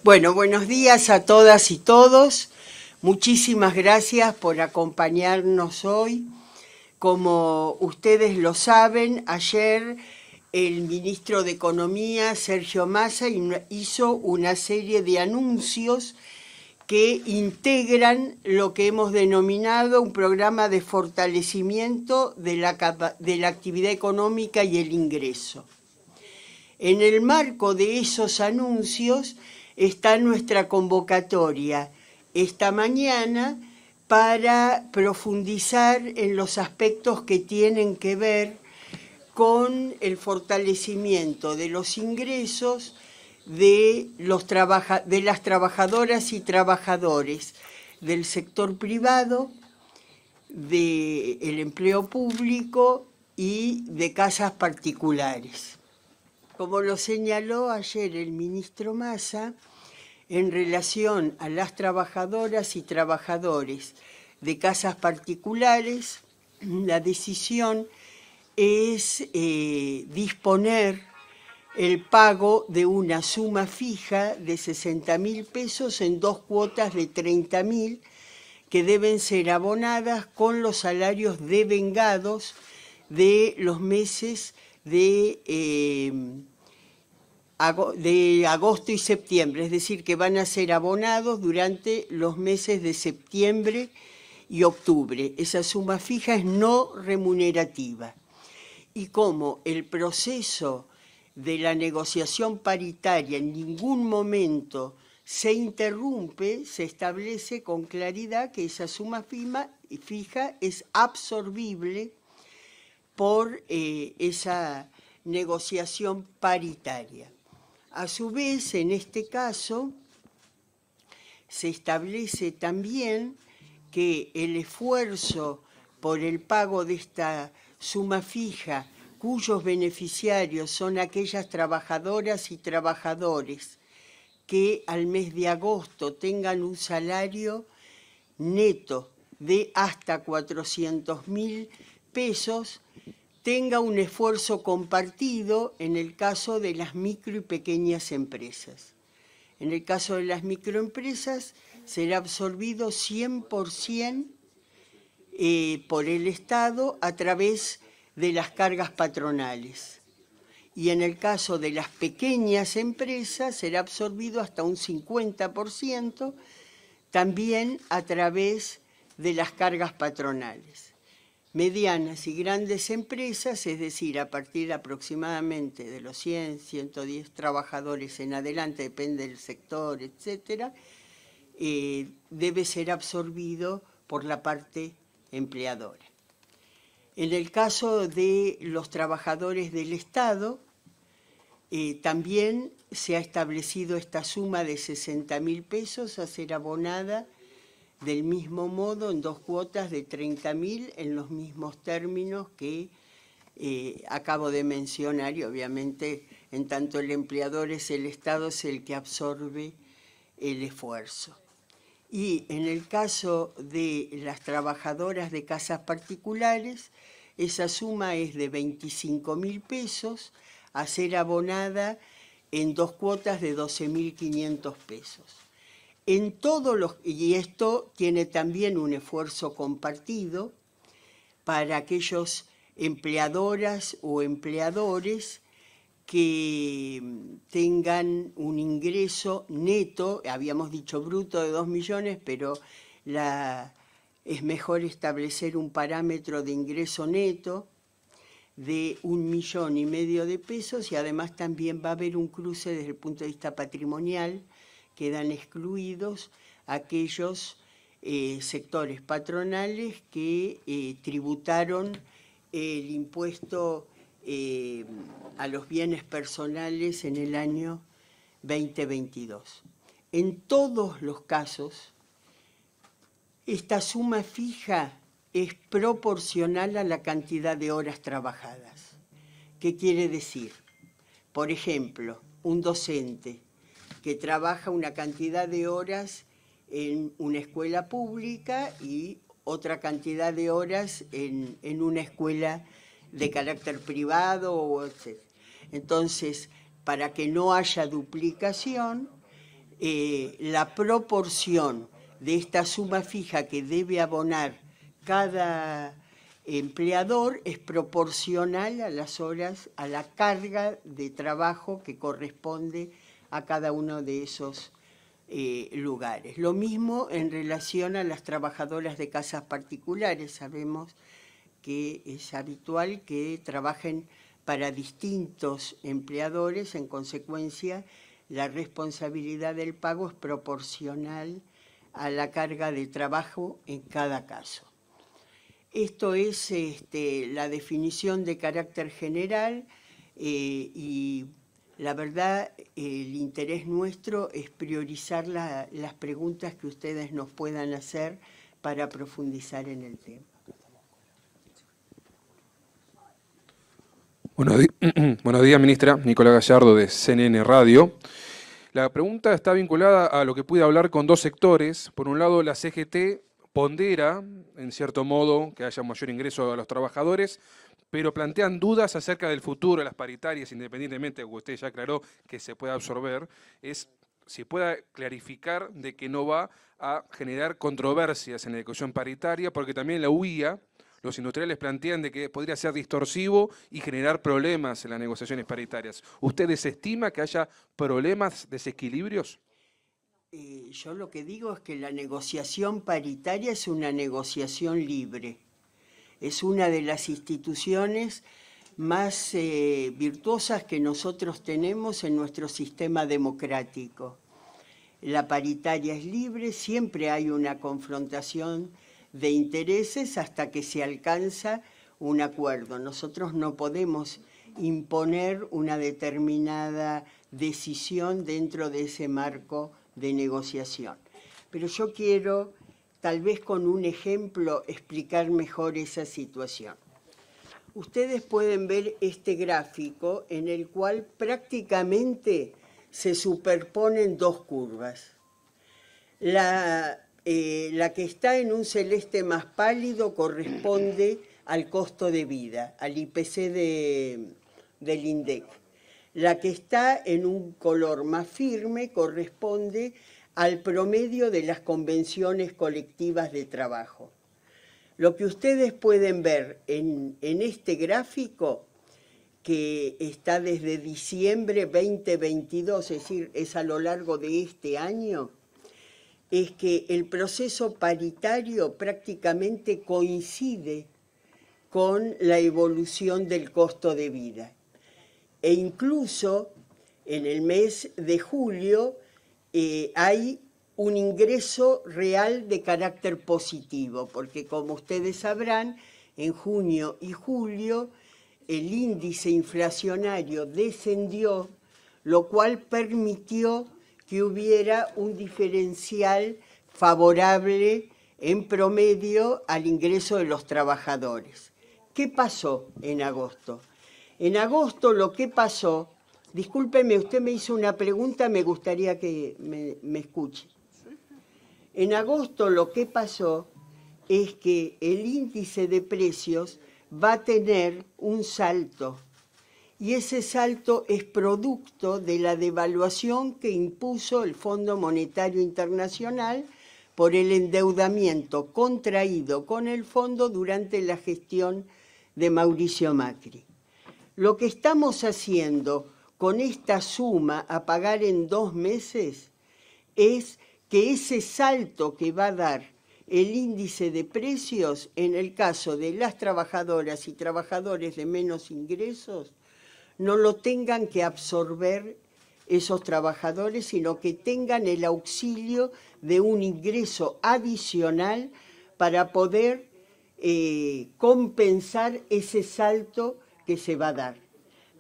Bueno, buenos días a todas y todos. Muchísimas gracias por acompañarnos hoy. Como ustedes lo saben, ayer el ministro de Economía, Sergio Massa, hizo una serie de anuncios que integran lo que hemos denominado un programa de fortalecimiento de la actividad económica y el ingreso. En el marco de esos anuncios está nuestra convocatoria esta mañana para profundizar en los aspectos que tienen que ver con el fortalecimiento de los ingresos de las trabajadoras y trabajadores del sector privado, del empleo público y de casas particulares. Como lo señaló ayer el ministro Massa, en relación a las trabajadoras y trabajadores de casas particulares, la decisión es disponer el pago de una suma fija de 60.000 pesos en 2 cuotas de 30.000 que deben ser abonadas con los salarios devengados de los meses de agosto y septiembre, es decir, que van a ser abonados durante los meses de septiembre y octubre. Esa suma fija es no remunerativa. Y como el proceso de la negociación paritaria en ningún momento se interrumpe, se establece con claridad que esa suma fija es absorbible por esa negociación paritaria. A su vez, en este caso, se establece también que el esfuerzo por el pago de esta suma fija, cuyos beneficiarios son aquellas trabajadoras y trabajadores que al mes de agosto tengan un salario neto de hasta 400.000 pesos, tenga un esfuerzo compartido en el caso de las micro y pequeñas empresas. En el caso de las microempresas será absorbido 100% por el Estado a través de las cargas patronales. Y en el caso de las pequeñas empresas será absorbido hasta un 50% también a través de las cargas patronales. Medianas y grandes empresas, es decir, a partir aproximadamente de los 100, 110 trabajadores en adelante, depende del sector, etcétera, debe ser absorbido por la parte empleadora. En el caso de los trabajadores del Estado, también se ha establecido esta suma de 60.000 pesos a ser abonada del mismo modo en 2 cuotas de 30.000 en los mismos términos que acabo de mencionar, y obviamente en tanto el empleador es el Estado, es el que absorbe el esfuerzo. Y en el caso de las trabajadoras de casas particulares, esa suma es de 25.000 pesos a ser abonada en 2 cuotas de 12.500 pesos. Y esto tiene también un esfuerzo compartido para aquellos empleadoras o empleadores que tengan un ingreso neto, habíamos dicho bruto de 2 millones, pero es mejor establecer un parámetro de ingreso neto de 1,5 millones de pesos, y además también va a haber un cruce desde el punto de vista patrimonial. Quedan excluidos aquellos sectores patronales que tributaron el impuesto a los bienes personales en el año 2022. En todos los casos, esta suma fija es proporcional a la cantidad de horas trabajadas. ¿Qué quiere decir? Por ejemplo, un docente que trabaja una cantidad de horas en una escuela pública y otra cantidad de horas en una escuela de carácter privado, etc. Entonces, para que no haya duplicación, la proporción de esta suma fija que debe abonar cada empleador es proporcional a las horas, a la carga de trabajo que corresponde a cada uno de esos lugares. Lo mismo en relación a las trabajadoras de casas particulares. Sabemos que es habitual que trabajen para distintos empleadores, en consecuencia, la responsabilidad del pago es proporcional a la carga de trabajo en cada caso. Esto es la definición de carácter general y la verdad el interés nuestro es priorizar las preguntas que ustedes nos puedan hacer para profundizar en el tema. Buenos días, ministra. Nicolás Gallardo, de CNN Radio. La pregunta está vinculada a lo que pude hablar con dos sectores. Por un lado, la CGT pondera, en cierto modo, que haya mayor ingreso a los trabajadores, pero plantean dudas acerca del futuro de las paritarias, independientemente de que usted ya aclaró que se pueda absorber, es si pueda clarificar de que no va a generar controversias en la discusión paritaria, porque también la UIA, los industriales plantean de que podría ser distorsivo y generar problemas en las negociaciones paritarias. ¿Usted desestima que haya problemas, desequilibrios? Yo lo que digo es que la negociación paritaria es una negociación libre. Es una de las instituciones más virtuosas que nosotros tenemos en nuestro sistema democrático. La paritaria es libre, siempre hay una confrontación de intereses hasta que se alcanza un acuerdo. Nosotros no podemos imponer una determinada decisión dentro de ese marco de negociación. Pero yo quiero, tal vez con un ejemplo, explicar mejor esa situación. Ustedes pueden ver este gráfico en el cual prácticamente se superponen dos curvas. La que está en un celeste más pálido corresponde al costo de vida, al IPC del INDEC. La que está en un color más firme corresponde al promedio de las convenciones colectivas de trabajo. Lo que ustedes pueden ver en este gráfico, que está desde diciembre 2022, es decir, es a lo largo de este año, es que el proceso paritario prácticamente coincide con la evolución del costo de vida. E incluso en el mes de julio hay un ingreso real de carácter positivo, porque como ustedes sabrán, en junio y julio el índice inflacionario descendió, lo cual permitió que hubiera un diferencial favorable en promedio al ingreso de los trabajadores. ¿Qué pasó en agosto? En agosto lo que pasó, discúlpeme, usted me hizo una pregunta, me gustaría que me escuche. En agosto lo que pasó es que el índice de precios va a tener un salto, y ese salto es producto de la devaluación que impuso el Fondo Monetario Internacional por el endeudamiento contraído con el fondo durante la gestión de Mauricio Macri. Lo que estamos haciendo con esta suma a pagar en 2 meses es que ese salto que va a dar el índice de precios en el caso de las trabajadoras y trabajadores de menos ingresos no lo tengan que absorber esos trabajadores, sino que tengan el auxilio de un ingreso adicional para poder compensar ese salto que se va a dar.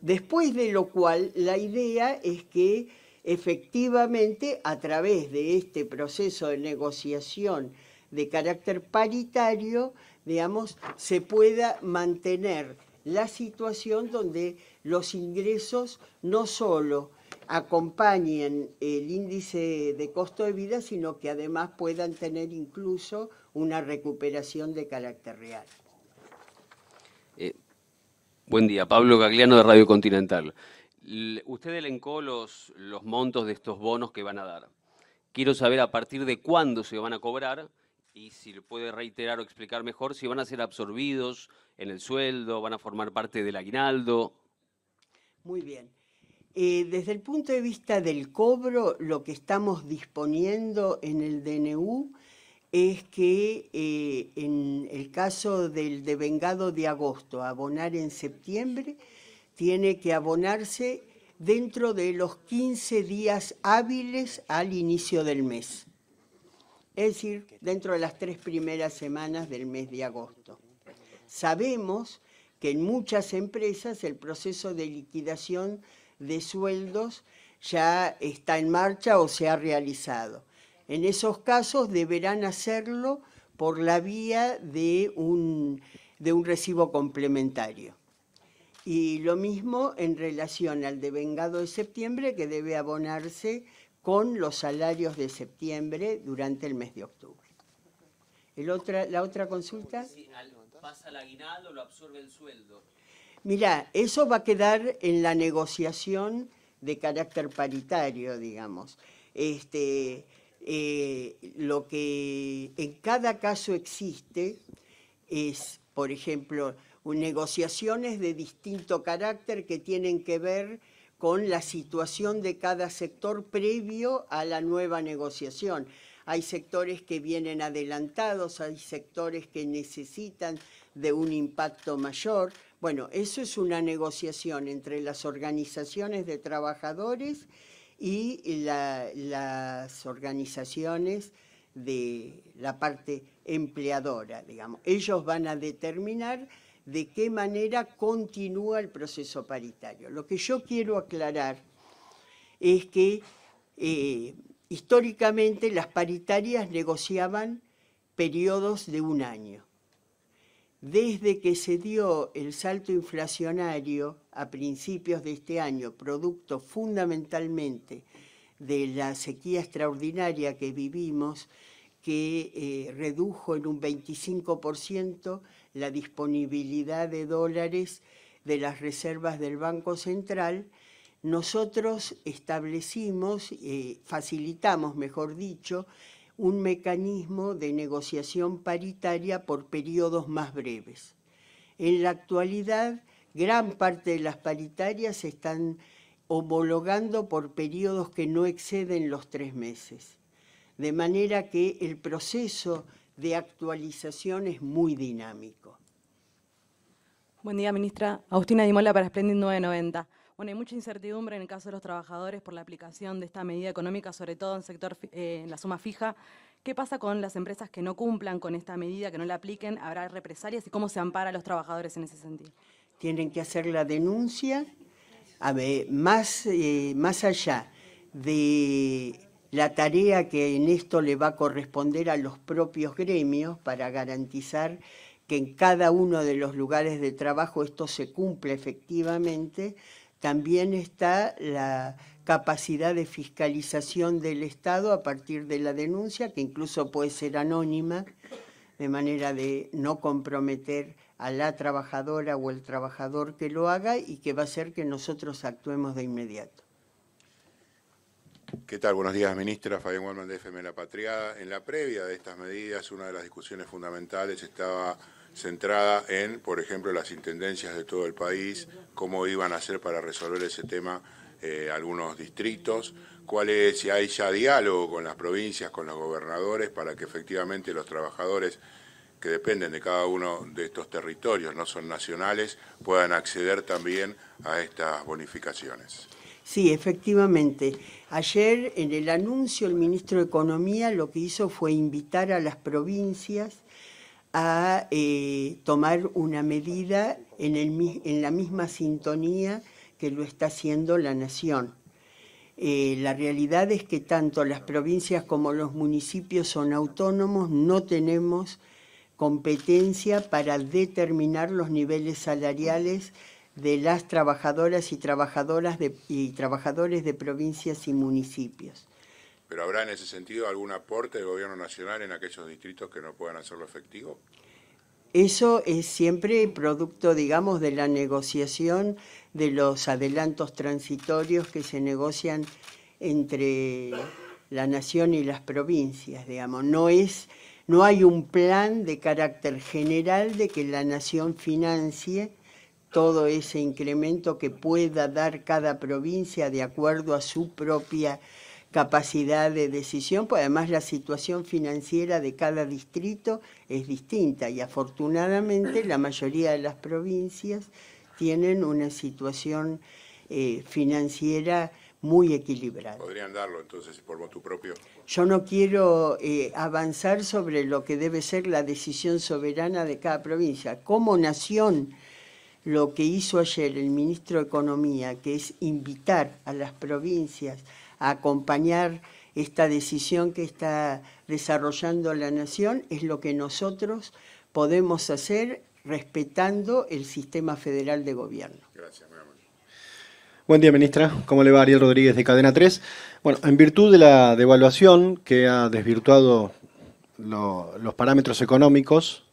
Después de lo cual, la idea es que efectivamente, a través de este proceso de negociación de carácter paritario, digamos, se pueda mantener la situación donde los ingresos no solo acompañen el índice de costo de vida, sino que además puedan tener incluso una recuperación de carácter real. Buen día, Pablo Gagliano de Radio Continental. Usted elencó los montos de estos bonos que van a dar. Quiero saber a partir de cuándo se van a cobrar y si le puede reiterar o explicar mejor si van a ser absorbidos en el sueldo, van a formar parte del aguinaldo. Muy bien. Desde el punto de vista del cobro, lo que estamos disponiendo en el DNU es que en el caso del devengado de agosto, abonar en septiembre, tiene que abonarse dentro de los 15 días hábiles al inicio del mes. Es decir, dentro de las 3 primeras semanas del mes de agosto. Sabemos que en muchas empresas el proceso de liquidación de sueldos ya está en marcha o se ha realizado. En esos casos deberán hacerlo por la vía de un recibo complementario. Y lo mismo en relación al devengado de septiembre, que debe abonarse con los salarios de septiembre durante el mes de octubre. ¿La otra consulta? ¿Pasa el aguinaldo o lo absorbe el sueldo? Mirá, eso va a quedar en la negociación de carácter paritario, digamos. Lo que en cada caso existe es, por ejemplo, negociaciones de distinto carácter que tienen que ver con la situación de cada sector previo a la nueva negociación. Hay sectores que vienen adelantados, hay sectores que necesitan de un impacto mayor. Bueno, eso es una negociación entre las organizaciones de trabajadores y las organizaciones de la parte empleadora, digamos. Ellos van a determinar de qué manera continúa el proceso paritario. Lo que yo quiero aclarar es que históricamente las paritarias negociaban periodos de un año. Desde que se dio el salto inflacionario a principios de este año, producto fundamentalmente de la sequía extraordinaria que vivimos, que redujo en un 25% la disponibilidad de dólares de las reservas del Banco Central, nosotros establecimos, facilitamos, mejor dicho, un mecanismo de negociación paritaria por periodos más breves. En la actualidad, gran parte de las paritarias se están homologando por periodos que no exceden los 3 meses. De manera que el proceso de actualización es muy dinámico. Buen día, ministra. Agustina Di Mola para Splendid 990. Bueno, hay mucha incertidumbre en el caso de los trabajadores por la aplicación de esta medida económica, sobre todo en el sector en la suma fija. ¿Qué pasa con las empresas que no cumplan con esta medida, que no la apliquen? ¿Habrá represalias y cómo se ampara a los trabajadores en ese sentido? Tienen que hacer la denuncia. A ver, más allá de la tarea que en esto le va a corresponder a los propios gremios para garantizar que en cada uno de los lugares de trabajo esto se cumple efectivamente, también está la capacidad de fiscalización del Estado a partir de la denuncia, que incluso puede ser anónima, de manera de no comprometer a la trabajadora o el trabajador que lo haga y que va a hacer que nosotros actuemos de inmediato. ¿Qué tal? Buenos días, ministra. Fabián Wallman, de FM La Patriada. En la previa de estas medidas, una de las discusiones fundamentales estaba centrada en, por ejemplo, las intendencias de todo el país, cómo iban a hacer para resolver ese tema algunos distritos, si hay ya diálogo con las provincias, con los gobernadores, para que efectivamente los trabajadores que dependen de cada uno de estos territorios, no son nacionales, puedan acceder también a estas bonificaciones. Sí, efectivamente. Ayer en el anuncio el ministro de Economía lo que hizo fue invitar a las provincias a tomar una medida en la misma sintonía que lo está haciendo la Nación. La realidad es que tanto las provincias como los municipios son autónomos, no tenemos competencia para determinar los niveles salariales de las trabajadoras y trabajadores de provincias y municipios. ¿Pero habrá en ese sentido algún aporte del Gobierno Nacional en aquellos distritos que no puedan hacerlo efectivo? Eso es siempre producto, digamos, de la negociación de los adelantos transitorios que se negocian entre la nación y las provincias, digamos. No hay un plan de carácter general de que la nación financie todo ese incremento que pueda dar cada provincia de acuerdo a su propia capacidad de decisión, pues además la situación financiera de cada distrito es distinta y afortunadamente la mayoría de las provincias tienen una situación financiera muy equilibrada. ¿Podrían darlo entonces por motu propio? Yo no quiero avanzar sobre lo que debe ser la decisión soberana de cada provincia. Como nación, lo que hizo ayer el ministro de Economía, que es invitar a las provincias a acompañar esta decisión que está desarrollando la nación, es lo que nosotros podemos hacer respetando el sistema federal de gobierno. Gracias, muy amable. Buen día, ministra. ¿Cómo le va? Ariel Rodríguez, de Cadena 3. Bueno, en virtud de la devaluación que ha desvirtuado los parámetros económicos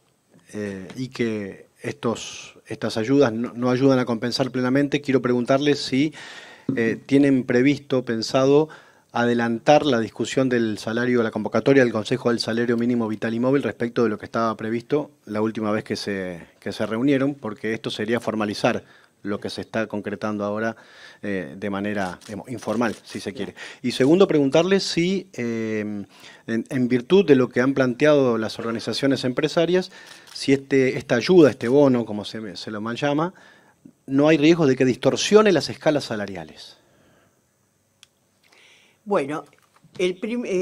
y que estas ayudas no ayudan a compensar plenamente, quiero preguntarle si tienen pensado adelantar la discusión del salario, la convocatoria del Consejo del Salario Mínimo Vital y Móvil respecto de lo que estaba previsto la última vez que se reunieron, porque esto sería formalizar lo que se está concretando ahora de manera informal, si se quiere. Y segundo, preguntarle si, en virtud de lo que han planteado las organizaciones empresarias, si esta ayuda, este bono, como se lo mal llama, no hay riesgo de que distorsione las escalas salariales. Bueno,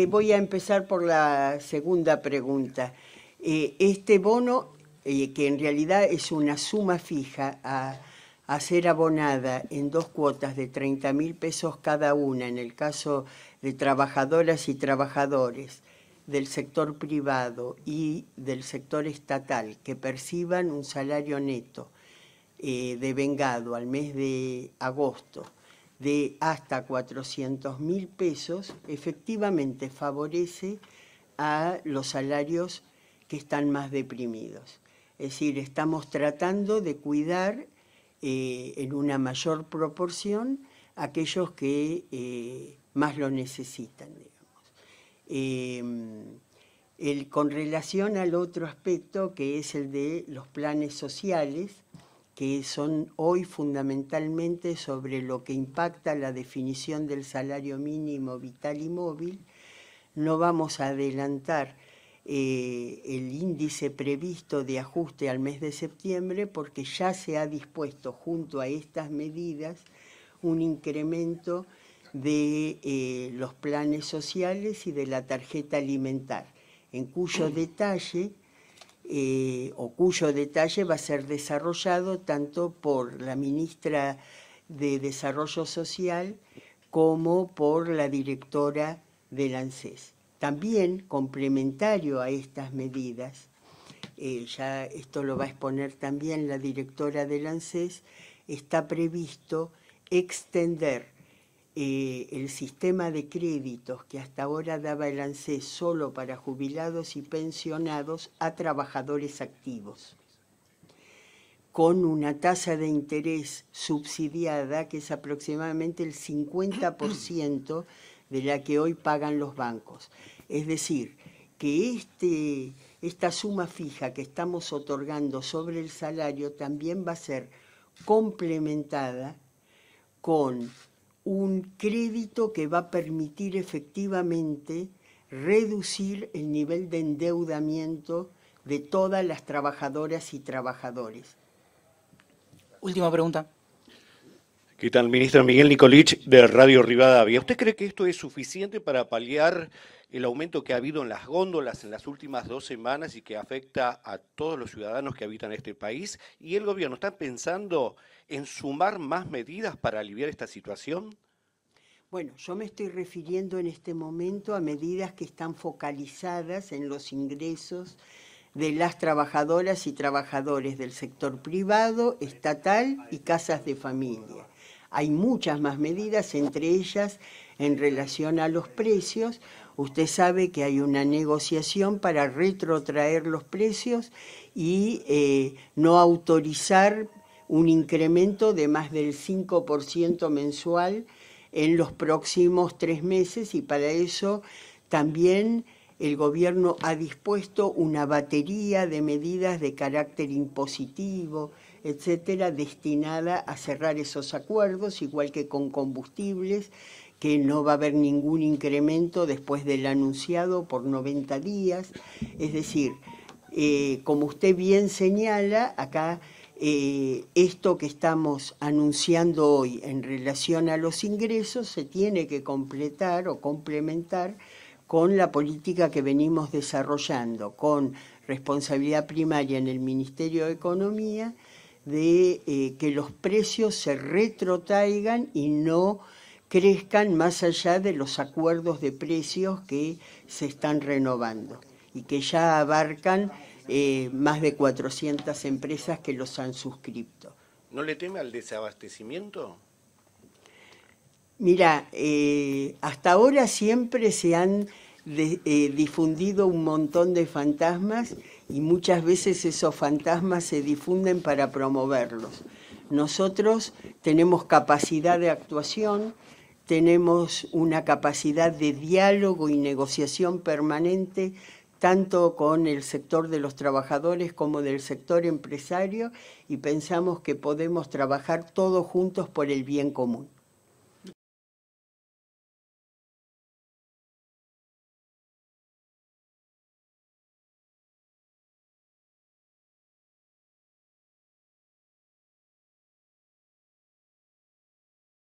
voy a empezar por la segunda pregunta. Este bono, que en realidad es una suma fija a ser abonada en 2 cuotas de 30.000 pesos cada una, en el caso de trabajadoras y trabajadores del sector privado y del sector estatal que perciban un salario neto devengado al mes de agosto de hasta 400.000 pesos, efectivamente favorece a los salarios que están más deprimidos. Es decir, estamos tratando de cuidar en una mayor proporción a aquellos que más lo necesitan, digamos. Con relación al otro aspecto, que es el de los planes sociales, que son hoy fundamentalmente sobre lo que impacta la definición del salario mínimo vital y móvil, no vamos a adelantar el índice previsto de ajuste al mes de septiembre porque ya se ha dispuesto junto a estas medidas un incremento de los planes sociales y de la tarjeta alimentar, en cuyo detalle va a ser desarrollado tanto por la ministra de Desarrollo Social como por la directora del ANSES. También, complementario a estas medidas, ya esto lo va a exponer también la directora del ANSES, está previsto extender el sistema de créditos que hasta ahora daba el ANSES solo para jubilados y pensionados a trabajadores activos, con una tasa de interés subsidiada que es aproximadamente el 50% de la que hoy pagan los bancos. Es decir, que esta suma fija que estamos otorgando sobre el salario también va a ser complementada con un crédito que va a permitir efectivamente reducir el nivel de endeudamiento de todas las trabajadoras y trabajadores. Última pregunta. ¿Qué tal, ministro? Miguel Nicolich, de Radio Rivadavia. ¿Usted cree que esto es suficiente para paliar el aumento que ha habido en las góndolas en las últimas 2 semanas y que afecta a todos los ciudadanos que habitan este país? ¿Y el gobierno está pensando en sumar más medidas para aliviar esta situación? Bueno, yo me estoy refiriendo en este momento a medidas que están focalizadas en los ingresos de las trabajadoras y trabajadores del sector privado, estatal y casas de familia. Hay muchas más medidas, entre ellas en relación a los precios. Usted sabe que hay una negociación para retrotraer los precios y no autorizar un incremento de más del 5% mensual en los próximos 3 meses, y para eso también el gobierno ha dispuesto una batería de medidas de carácter impositivo, etcétera, destinada a cerrar esos acuerdos, igual que con combustibles, que no va a haber ningún incremento después del anunciado por 90 días. Es decir, como usted bien señala, acá esto que estamos anunciando hoy en relación a los ingresos se tiene que completar o complementar con la política que venimos desarrollando, con responsabilidad primaria en el Ministerio de Economía, de que los precios se retrotraigan y no crezcan más allá de los acuerdos de precios que se están renovando y que ya abarcan más de 400 empresas que los han suscrito. ¿No le teme al desabastecimiento? Mira, hasta ahora siempre se han difundido un montón de fantasmas y muchas veces esos fantasmas se difunden para promoverlos. Nosotros tenemos capacidad de actuación, tenemos una capacidad de diálogo y negociación permanente tanto con el sector de los trabajadores como del sector empresario, y pensamos que podemos trabajar todos juntos por el bien común.